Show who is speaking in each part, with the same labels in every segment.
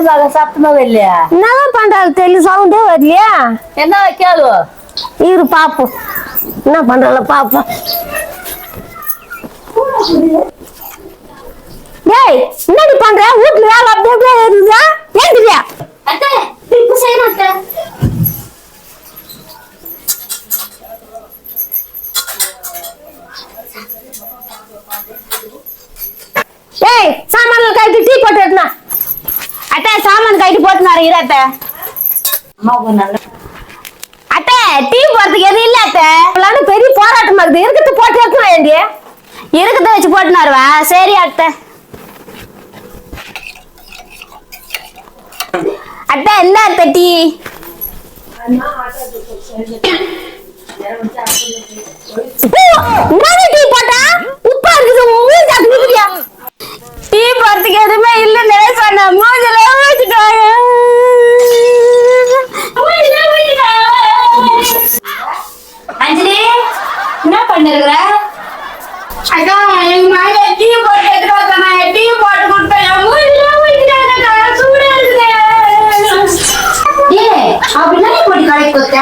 Speaker 1: சொல்லுங்க சத்தமாவே இல்லையா?
Speaker 2: என்னதான் பண்றாங்க தெரியல, சவுண்டே வரலையா?
Speaker 1: என்ன கேளு
Speaker 2: இரு பாப்போம் என்ன பண்றாங்க பாப்போம். டேய் என்னடி பண்ற? வீட்டுல வேலை அப்படியே இருக்குதா? ஏந்திரியா?
Speaker 3: அத்தை இப்ப செய்யணும் அத்தை.
Speaker 2: ஏய் சாமான கைட்டு டீ போட்டு எடுனா. அத்தை சாமான் கைட்டு போட்டுனாரு இரு அத்தை. அத்தை டீ போறதுக்கு எதுவும் இல்ல அத்தை. எல்லாரும் பெரிய போராட்டமா இருக்குது. இருக்கிறது போட்டு எடுக்க வேண்டிய இருக்கிறத வச்சு போட்டுனாருவா. சரி அத்தை. அத்தை என்ன அத்தை டீ? டீ போட்டா உப்பா இருக்குது. டீ போறதுக்கு எதுவுமே இல்லைன்னு சொன்ன மூஞ்சில ஊத்திட்டாங்க.
Speaker 3: அஞ்சலி என்ன பண்ணிருக்கிற?
Speaker 2: அக்கா எங்க மாமா டீ போட்டு எடுத்துட்டாங்க. டீ போட்டு கொடுத்தேன். மூஞ்சில ஊத்திட்டாங்க. சூடா இருக்குது.
Speaker 3: ஏய் அப்படின்னா போட்டு கடைக்கு கொடுத்த?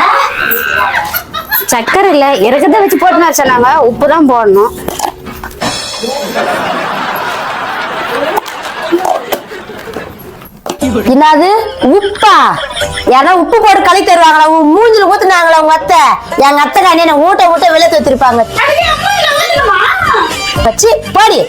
Speaker 2: சக்கரை இல்ல இறக்கத்தை வச்சு போட்டுனாரு சொன்னாங்க. உப்பு தான் போடணும். என்னது உப்பா? ஏன்னா உப்பு போட்டு களி தருவாங்களா? மூஞ்சில ஊத்துனாங்களா உங்க அத்தை? எங்க அத்தை காணி என்ன ஊட்ட வெளியே தூத்திருப்பாங்க. வச்சு போடி.